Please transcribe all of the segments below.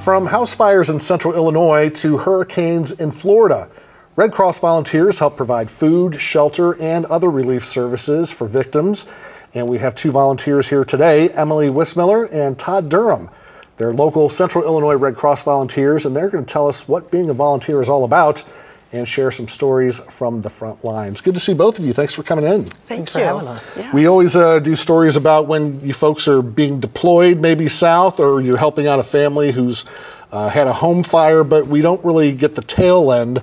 From house fires in central Illinois to hurricanes in Florida, Red Cross volunteers help provide food, shelter, and other relief services for victims. And we have two volunteers here today, Emily Wismiller and Todd Durham. They're local Central Illinois Red Cross volunteers, and they're going to tell us what being a volunteer is all about and share some stories from the front lines. Good to see both of you. Thanks for coming in. Thanks for having us. Yeah. We always do stories about when you folks are being deployed, maybe south, or you're helping out a family who's had a home fire, but we don't really get the tail end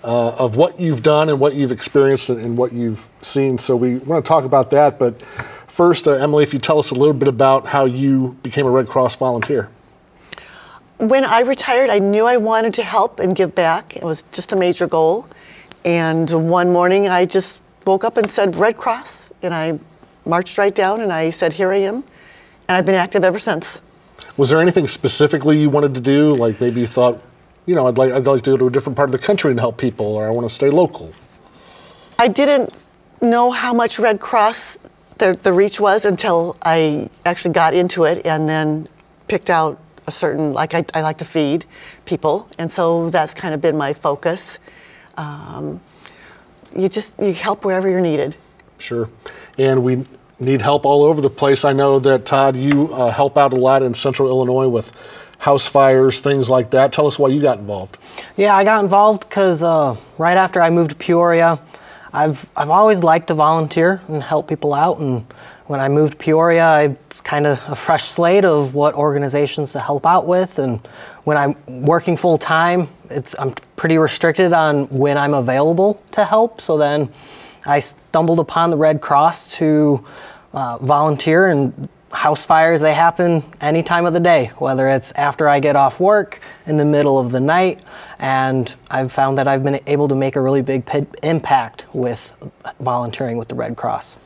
of what you've done and what you've experienced and what you've seen. So we want to talk about that. But first, Emily, if you tell us a little bit about how you became a Red Cross volunteer. When I retired, I knew I wanted to help and give back. It was just a major goal. And one morning I just woke up and said, Red Cross. And I marched right down and I said, here I am. And I've been active ever since. Was there anything specifically you wanted to do? Like maybe you thought, you know, I'd like to go to a different part of the country and help people, or I want to stay local? I didn't know how much Red Cross the reach was until I actually got into it and then picked out a certain, like I like to feed people, and so that's kind of been my focus. You help wherever you're needed. Sure, and we need help all over the place. I know that, Todd, you help out a lot in Central Illinois with house fires, things like that. Tell us why you got involved. Yeah, I got involved because right after I moved to Peoria, I've always liked to volunteer and help people out, and when I moved to Peoria, it's kind of a fresh slate of what organizations to help out with, and when I'm working full time, I'm pretty restricted on when I'm available to help, so then I stumbled upon the Red Cross to volunteer, and house fires, they happen any time of the day, whether it's after I get off work, in the middle of the night, and I've found that I've been able to make a really big impact with volunteering with the Red Cross.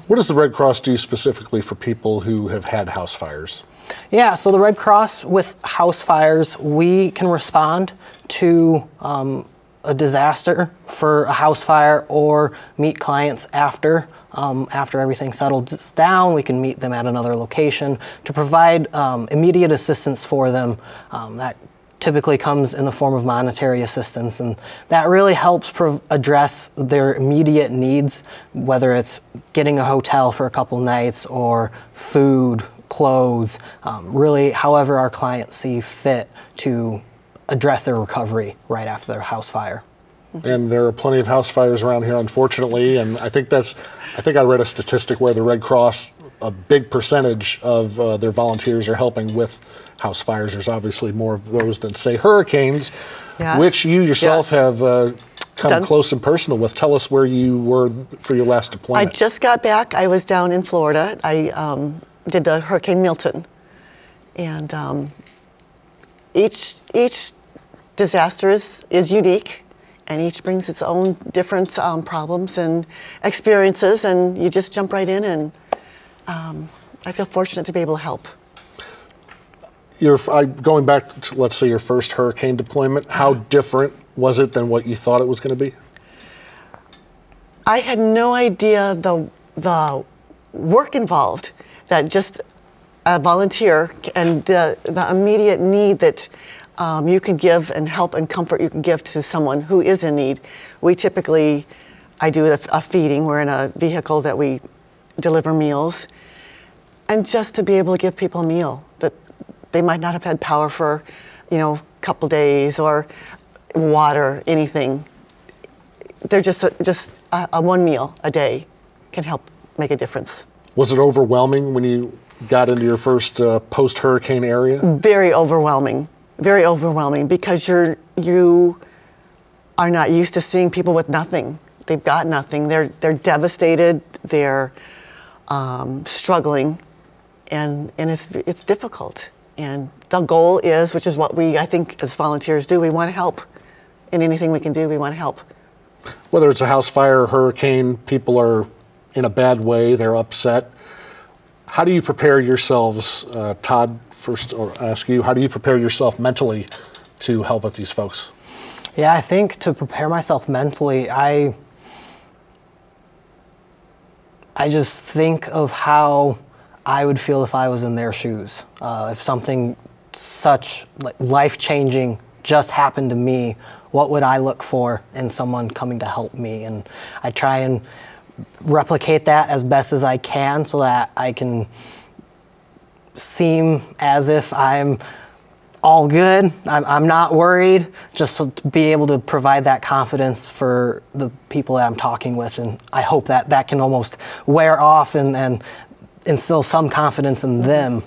What does the Red Cross do specifically for people who have had house fires? Yeah, so the Red Cross with house fires, we can respond to a disaster for a house fire or meet clients after everything settles down. We can meet them at another location to provide immediate assistance for them. That typically comes in the form of monetary assistance, and that really helps address their immediate needs, whether it's getting a hotel for a couple nights or food, clothes, really however our clients see fit to address their recovery right after their house fire. And there are plenty of house fires around here, unfortunately, and I think I read a statistic where the Red Cross, a big percentage of their volunteers are helping with house fires. There's obviously more of those than, say, hurricanes, yes, which you yourself have come close and personal with. Tell us where you were for your last deployment. I just got back. I was down in Florida. I did the Hurricane Milton, and each disaster is unique, and each brings its own different problems and experiences, and you just jump right in, and I feel fortunate to be able to help. Going back to, let's say, your first hurricane deployment, how different was it than what you thought it was going to be? I had no idea the work involved, that just a volunteer and the immediate need that you can give and help and comfort you can give to someone who is in need. I do a feeding. We're in a vehicle that we deliver meals. And just to be able to give people a meal that they might not have had power for, a couple days, or water, anything. They're just a one meal a day can help make a difference. Was it overwhelming when you got into your first post-hurricane area? Very overwhelming, because you are not used to seeing people with nothing. They've got nothing. They're devastated. They're struggling, and it's difficult. And the goal is, which is what I think as volunteers do, we want to help. In anything we can do, we want to help. Whether it's a house fire or hurricane, people are in a bad way, they're upset. How do you prepare yourselves, Todd, first I'll ask you, how do you prepare yourself mentally to help with these folks? Yeah, I think to prepare myself mentally, I just think of how I would feel if I was in their shoes. If something such life-changing just happened to me, what would I look for in someone coming to help me? And I try and replicate that as best as I can so that I can seem as if I'm all good, I'm not worried, just so to be able to provide that confidence for the people that I'm talking with. And I hope that that can almost wear off and instill some confidence in them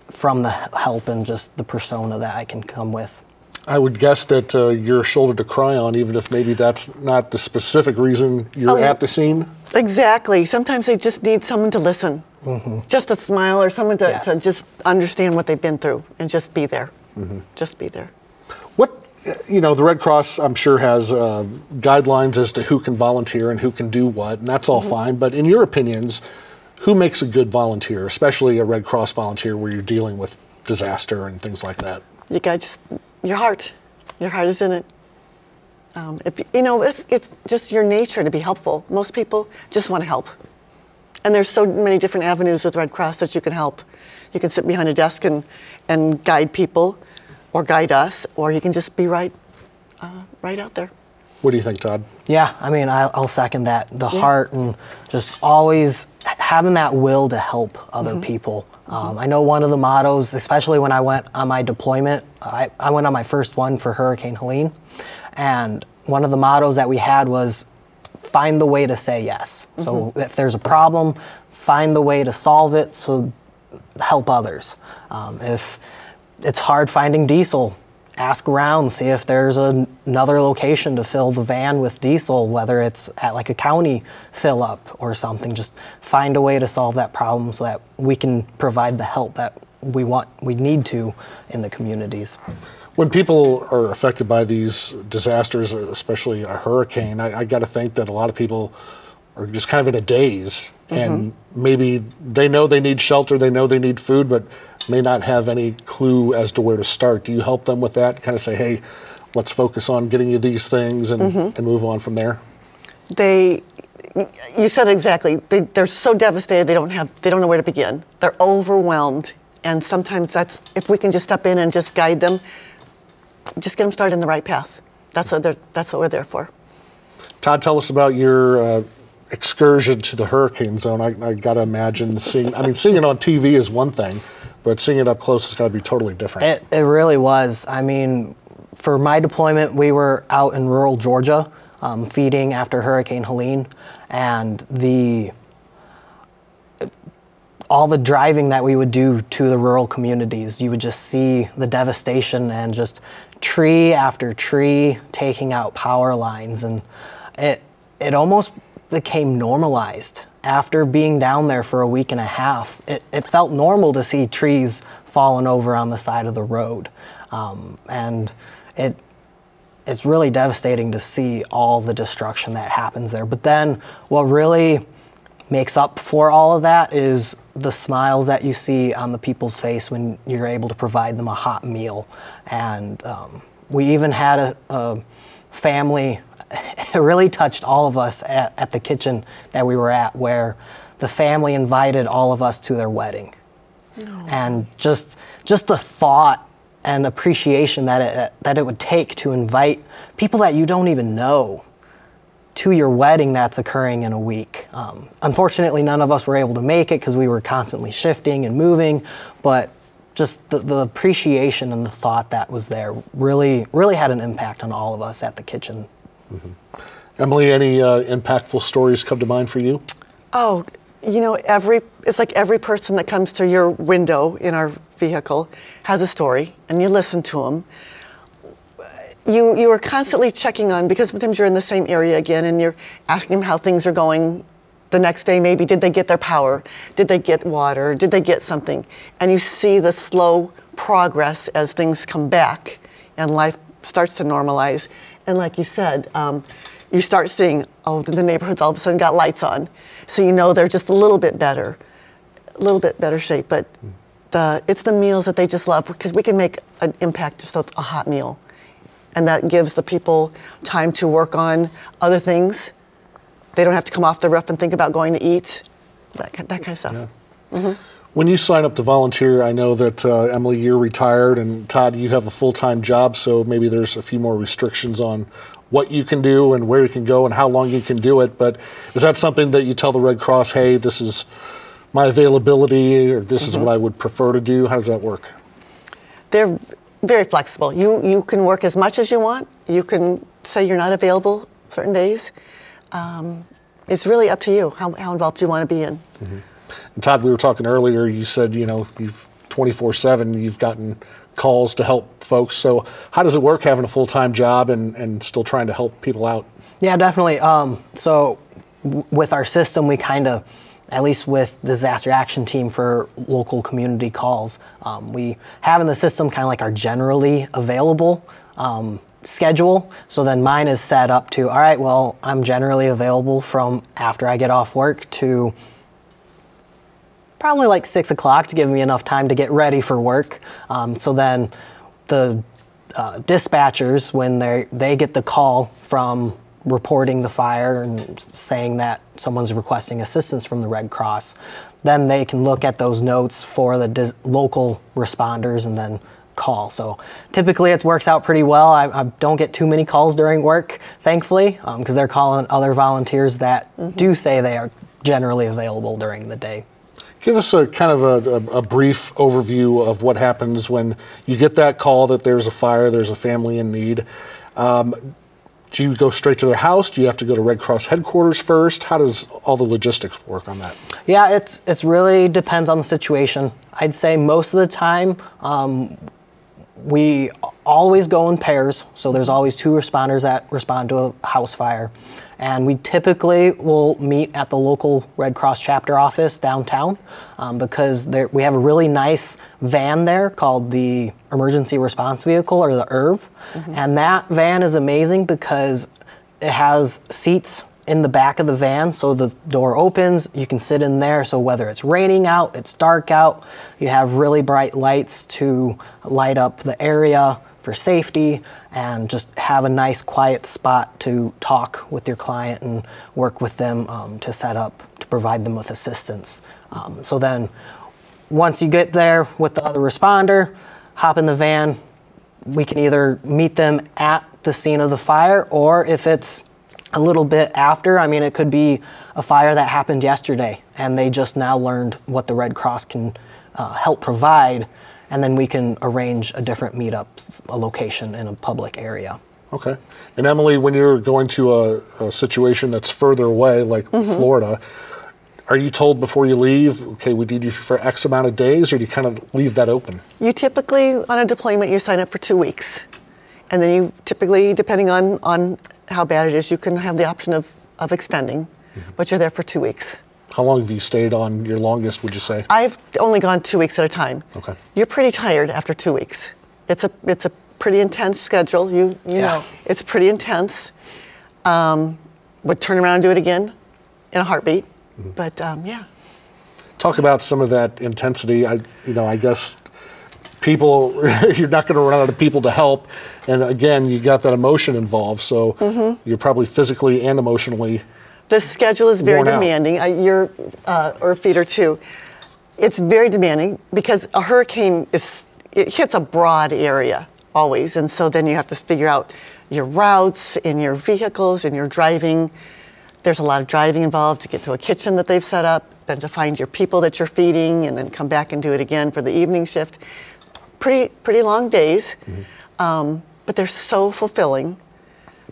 from the help and just the persona that I can come with. I would guess that you're a shoulder to cry on, even if maybe that's not the specific reason you're at the scene. Exactly. Sometimes they just need someone to listen. Just a smile or someone to just understand what they've been through and just be there. Just be there. What, you know, the Red Cross, I'm sure, has guidelines as to who can volunteer and who can do what, and that's all fine. But in your opinions, who makes a good volunteer, especially a Red Cross volunteer where you're dealing with disaster and things like that? You got just your heart. Your heart is in it. If, you know, it's just your nature to be helpful. Most people just want to help. And there's so many different avenues with Red Cross that you can help. You can sit behind a desk and guide people or guide us, or you can just be right out there. What do you think, Todd? Yeah, I mean, I'll second that. The heart and just always having that will to help other people. I know one of the mottos, especially when I went on my deployment, I went on my first one for Hurricane Helene, and one of the mottos that we had was, find the way to say yes. So if there's a problem, find the way to solve it, so help others. If it's hard finding diesel, ask around, see if there's another location to fill the van with diesel, whether it's at like a county fill up or something. Just find a way to solve that problem so that we can provide the help that we need to in the communities. When people are affected by these disasters, especially a hurricane, I got to think that a lot of people are just kind of in a daze, and maybe they know they need shelter, they know they need food, but may not have any clue as to where to start. Do you help them with that? Kind of say, hey, let's focus on getting you these things and move on from there? You said it exactly. They're so devastated they don't know where to begin. They're overwhelmed, and sometimes if we can just step in and just guide them, just get them started in the right path. That's what we're there for. Todd, tell us about your excursion to the hurricane zone. I got to imagine seeing it on TV is one thing, but seeing it up close has got to be totally different. It really was. I mean, for my deployment, we were out in rural Georgia feeding after Hurricane Helene, and all the driving that we would do to the rural communities, you would just see the devastation and just tree after tree taking out power lines, and it almost became normalized. After being down there for a week and a half, it felt normal to see trees falling over on the side of the road. And it's really devastating to see all the destruction that happens there. But then what really makes up for all of that is the smiles that you see on the people's face when you're able to provide them a hot meal. And we even had a family, it really touched all of us at the kitchen that we were at, where the family invited all of us to their wedding. And just the thought and appreciation that it would take to invite people that you don't even know to your wedding that's occurring in a week. Unfortunately, none of us were able to make it because we were constantly shifting and moving, but just the appreciation and the thought that was there really had an impact on all of us at the kitchen. Emily, any impactful stories come to mind for you? Oh, you know, it's like every person that comes to your window in our vehicle has a story, and you listen to them. You are constantly checking on, because sometimes you're in the same area again, and you're asking them how things are going the next day. Maybe, did they get their power? Did they get water? Did they get something? And you see the slow progress as things come back and life starts to normalize. And like you said, you start seeing, oh, the neighborhood's all of a sudden got lights on. So you know they're just a little bit better shape. But it's the meals that they just love, because we can make an impact just a hot meal. And that gives the people time to work on other things. They don't have to come off the roof and think about going to eat, that kind of stuff. Yeah. When you sign up to volunteer, I know that Emily, you're retired, and Todd, you have a full-time job, so maybe there's a few more restrictions on what you can do and where you can go and how long you can do it. But is that something that you tell the Red Cross, hey, this is my availability, or this is what I would prefer to do? How does that work? They're very flexible. You can work as much as you want. You can say you're not available certain days. It's really up to you how involved you want to be in. And Todd, we were talking earlier, you said, you've 24/7, you've gotten calls to help folks. So how does it work having a full-time job and still trying to help people out? Yeah, definitely. With our system, we kind of, at least with the disaster action team for local community calls, we have in the system kind of like our generally available schedule. So then mine is set up to, all right, well, I'm generally available from after I get off work to probably like 6 o'clock to give me enough time to get ready for work. So then the dispatchers, when they get the call from reporting the fire and saying that someone's requesting assistance from the Red Cross, then they can look at those notes for the local responders and then call. So typically it works out pretty well. I don't get too many calls during work, thankfully, because they're calling other volunteers that do say they are generally available during the day. Give us a kind of a brief overview of what happens when you get that call that there's a fire, there's a family in need. Do you go straight to their house? Do you have to go to Red Cross headquarters first? How does all the logistics work on that? Yeah, it's really depends on the situation. I'd say most of the time we always go in pairs, so there's always 2 responders that respond to a house fire. And we typically will meet at the local Red Cross chapter office downtown because we have a really nice van there called the Emergency Response Vehicle, or the ERV. And that van is amazing because it has seats in the back of the van, so the door opens, you can sit in there, so whether it's raining out, it's dark out, you have really bright lights to light up the area for safety, and just have a nice quiet spot to talk with your client and work with them to set up, to provide them with assistance. So then once you get there with the other responder, hop in the van, we can either meet them at the scene of the fire, or if it's a little bit after, I mean, it could be a fire that happened yesterday and they just now learned what the Red Cross can help provide, and then we can arrange a different meetup, a location in a public area. Okay. And Emily, when you're going to a situation that's further away, like Florida, are you told before you leave, okay, we need you for X amount of days, or do you kind of leave that open? You typically, on a deployment, you sign up for 2 weeks. And then you typically, depending on how bad it is, you can have the option of extending, but you're there for 2 weeks. How long have you stayed on your longest, would you say? I've only gone 2 weeks at a time. Okay. You're pretty tired after 2 weeks. It's a pretty intense schedule. You know, it's pretty intense. Would turn around and do it again in a heartbeat. But yeah. Talk about some of that intensity. I guess people, you're not going to run out of people to help. And again, you got that emotion involved. So you're probably physically and emotionally. The schedule is very demanding. Your feet are too. It's very demanding because a hurricane it hits a broad area always. And so then you have to figure out your routes in your vehicles and your driving. There's a lot of driving involved to get to a kitchen that they've set up, then to find your people that you're feeding, and then come back and do it again for the evening shift. Pretty long days, but they're so fulfilling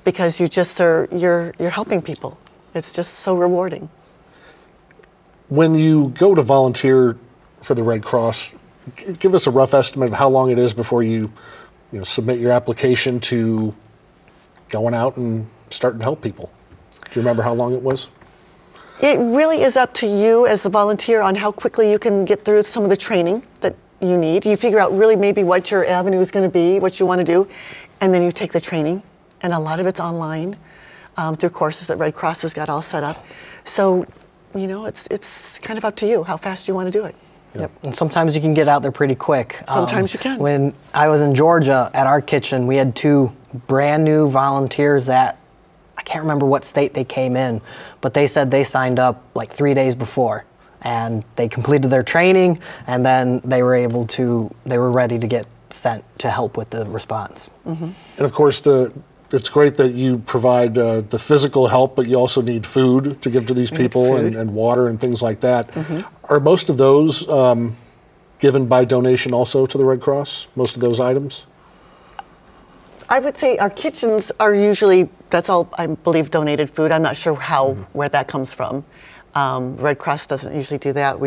because you're helping people. It's just so rewarding. When you go to volunteer for the Red Cross, give us a rough estimate of how long it is before you submit your application to going out and starting to help people. Do you remember how long it was? It really is up to you as the volunteer on how quickly you can get through some of the training that you need. You figure out really maybe what your avenue is going to be, what you want to do, and then you take the training. And a lot of it's online through courses that Red Cross has got all set up. So, it's kind of up to you how fast you want to do it. Yep. And sometimes you can get out there pretty quick. Sometimes you can. When I was in Georgia at our kitchen, we had 2 brand new volunteers that I can't remember what state they came in, but they said they signed up like 3 days before. and they completed their training, and then they were ready to get sent to help with the response. And of course, it's great that you provide the physical help, but you also need food to give to these people and water and things like that. Are most of those given by donation also to the Red Cross, most of those items? I would say our kitchens are usually, that's all, I believe, donated food. I'm not sure where that comes from. Red Cross doesn't usually do that.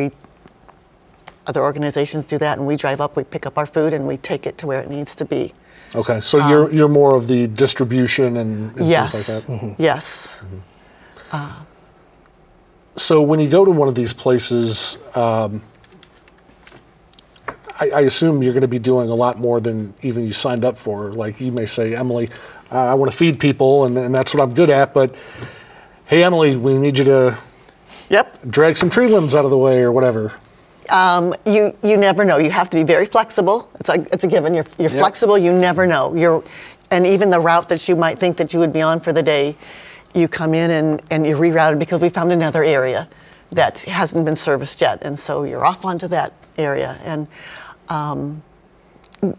Other organizations do that, and we drive up, we pick up our food, and we take it to where it needs to be. Okay, so you're more of the distribution and yes, things like that? Yes. So when you go to one of these places, I assume you're going to be doing a lot more than even you signed up for. Like you may say, Emily, I want to feed people, and that's what I'm good at, but hey, Emily, we need you to drag some tree limbs out of the way or whatever. You never know. You have to be very flexible. It's a given. You're flexible. You never know. And even the route that you might think that you would be on for the day, you come in and you're rerouted because we found another area that hasn't been serviced yet, and so you're off onto that area. And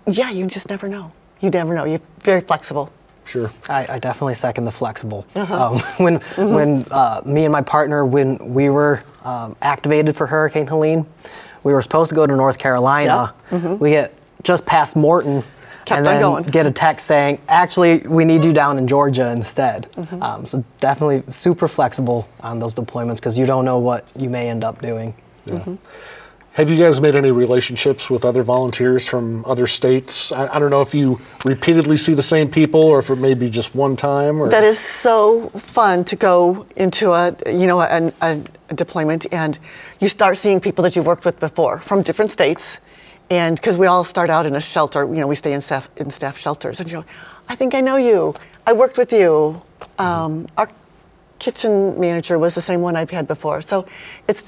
you just never know. You never know. You're very flexible. Sure. I definitely second the flexible. When me and my partner, when we were activated for Hurricane Helene, we were supposed to go to North Carolina. We get just past Morton, and then get a text saying, actually, we need you down in Georgia instead. So definitely super flexible on those deployments because you don't know what you may end up doing. Have you guys made any relationships with other volunteers from other states? I don't know if you repeatedly see the same people or if it may be just one time. Or... That is so fun to go into a deployment and you start seeing people that you've worked with before from different states. And because we all start out in a shelter, we stay in staff shelters. And I think I know you. I worked with you. Our kitchen manager was the same one I've had before. So that's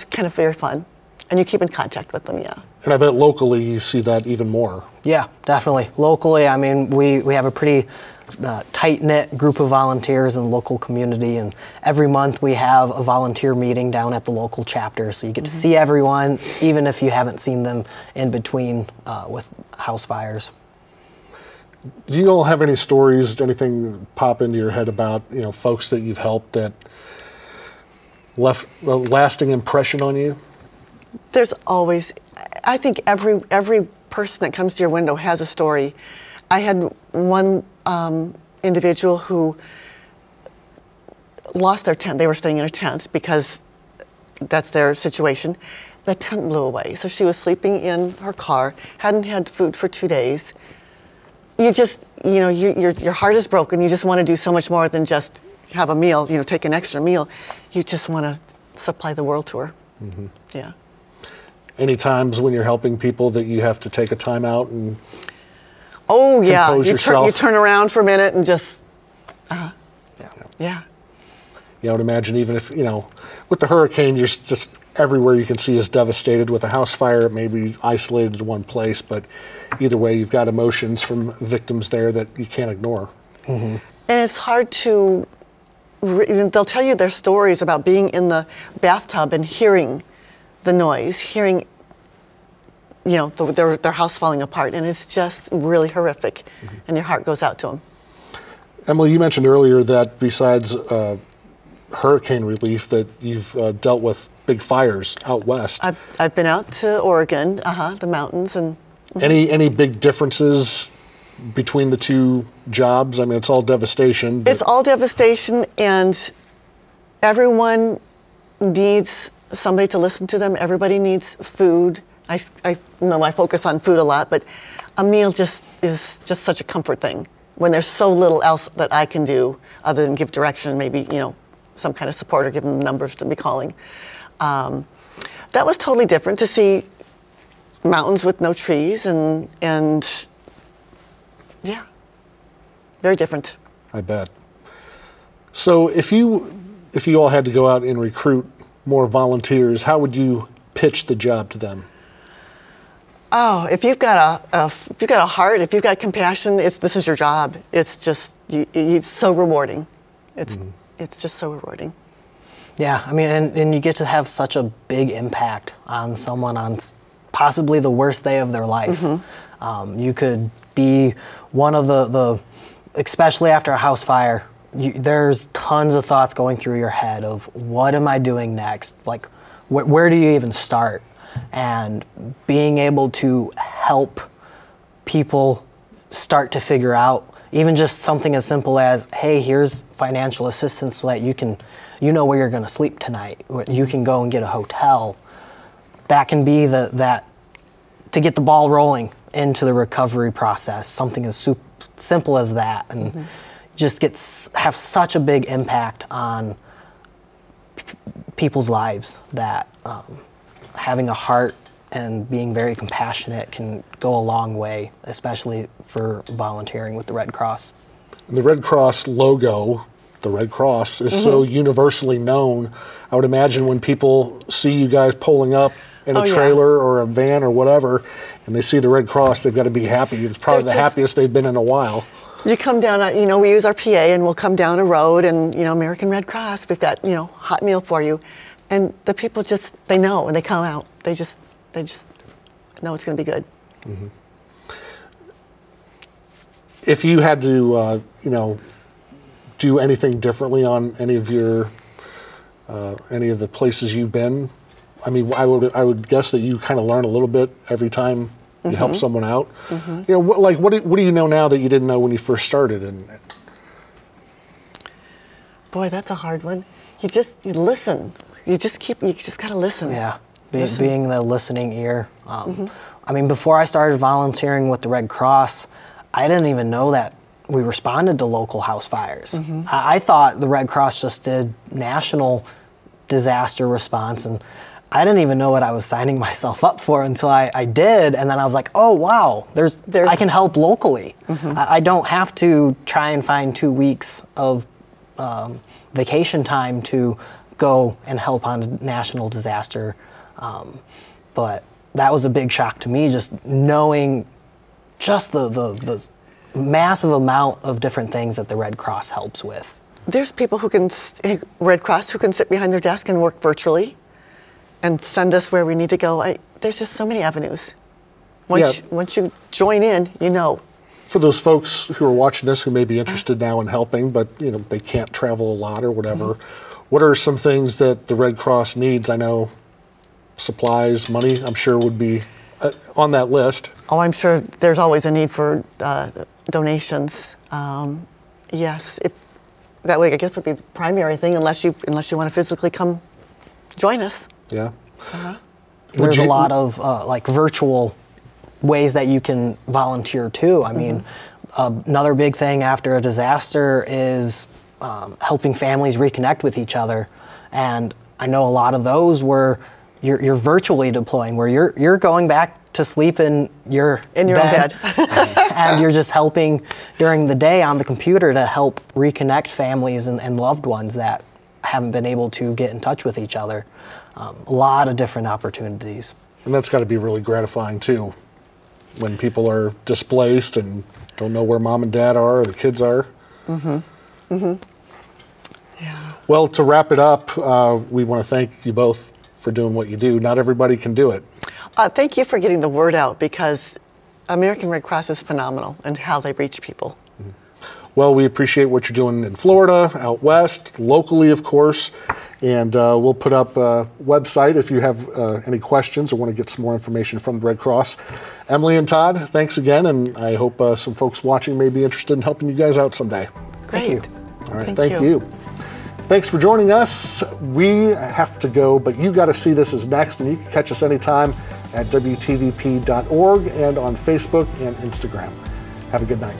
kind of very fun. And you keep in contact with them, And I bet locally you see that even more. Yeah, definitely. Locally, I mean, we have a pretty tight-knit group of volunteers in the local community, and every month we have a volunteer meeting down at the local chapter, so you get to see everyone, even if you haven't seen them in between with house fires. Do you all have any stories, anything pop into your head about folks that you've helped that left a lasting impression on you? There's always, I think every person that comes to your window has a story. I had one individual who lost their tent. They were staying in a tent because that's their situation. The tent blew away. So she was sleeping in her car, hadn't had food for 2 days. You just, your heart is broken. You just want to do so much more than just have a meal, take an extra meal. You just want to supply the world to her. Yeah. Any times when you're helping people that you have to take a time out and compose yourself? You turn around for a minute and just, yeah. I would imagine even if, with the hurricane, you're just everywhere you can see is devastated. With a house fire, it may be isolated to one place, but either way, you've got emotions from victims there that you can't ignore. And it's hard to, they'll tell you their stories about being in the bathtub and hearing the noise, hearing, their house falling apart, and it's just really horrific, and your heart goes out to them. Emily, you mentioned earlier that besides hurricane relief, that you've dealt with big fires out west. I've been out to Oregon, the mountains, and any big differences between the two jobs? I mean, it's all devastation. It's all devastation, and everyone needs somebody to listen to them. Everybody needs food. I know I focus on food a lot, but a meal is just such a comfort thing when there's so little else that I can do other than give direction, maybe, some kind of support or give them numbers to be calling. That was totally different to see mountains with no trees and yeah, very different. I bet. So if you all had to go out and recruit more volunteers, how would you pitch the job to them? Oh, if you've got a heart, if you've got compassion, this is your job. It's just it's so rewarding. It's just so rewarding. Yeah, I mean, and you get to have such a big impact on someone on possibly the worst day of their life. You could be one of the especially after a house fire, there's tons of thoughts going through your head of what am I doing next? Like, where do you even start? And being able to help people start to figure out even just something as simple as, hey, here's financial assistance so that you know where you're going to sleep tonight. You can go and get a hotel. That can be that to get the ball rolling into the recovery process. Something as simple as that, and just have such a big impact on people's lives that having a heart and being very compassionate can go a long way, especially for volunteering with the Red Cross. And the Red Cross logo, the Red Cross, is so universally known. I would imagine when people see you guys pulling up in a trailer or a van or whatever, and they see the Red Cross, they've got to be happy. It's probably the happiest they've been in a while. You come down, we use our PA and we'll come down a road and, American Red Cross, we've got, hot meal for you. And the people they know and they come out. They just know it's going to be good. If you had to, do anything differently on any of the places you've been, I mean, I would guess that you kind of learn a little bit every time you help someone out. What do you know now that you didn't know when you first started? And boy, that's a hard one. You listen. You just got to listen. Yeah, being the listening ear. I mean, before I started volunteering with the Red Cross, I didn't even know that we responded to local house fires. I thought the Red Cross just did national disaster response, and I didn't even know what I was signing myself up for until I did, and then I was like, oh wow, I can help locally. I don't have to try and find 2 weeks of vacation time to go and help on a national disaster. But that was a big shock to me, just knowing just the massive amount of different things that the Red Cross helps with. There's people Red Cross who can sit behind their desk and work virtually and send us where we need to go. There's just so many avenues. Once you join in, For those folks who are watching this who may be interested now in helping, but they can't travel a lot or whatever, what are some things that the Red Cross needs? I know supplies, money, I'm sure would be on that list. Oh, I'm sure there's always a need for donations. Yes, that way I guess would be the primary thing, unless you want to physically come join us. Yeah. There's a lot of like virtual ways that you can volunteer too. I mean, another big thing after a disaster is helping families reconnect with each other, and I know a lot of those where you're virtually deploying, where you're going back to sleep in your own bed, and you're just helping during the day on the computer to help reconnect families and loved ones that haven't been able to get in touch with each other. A lot of different opportunities. And that's got to be really gratifying too, when people are displaced and don't know where mom and dad are or the kids are. Yeah. Well, to wrap it up, we want to thank you both for doing what you do. Not everybody can do it. Thank you for getting the word out, because American Red Cross is phenomenal in how they reach people. Well, we appreciate what you're doing in Florida, out west, locally, of course. And we'll put up a website if you have any questions or want to get some more information from the Red Cross. Emily and Todd, thanks again, and I hope some folks watching may be interested in helping you guys out someday. Great. All right, thank you. Thanks for joining us. We have to go, but You Gotta See This is next, and you can catch us anytime at WTVP.org and on Facebook and Instagram. Have a good night.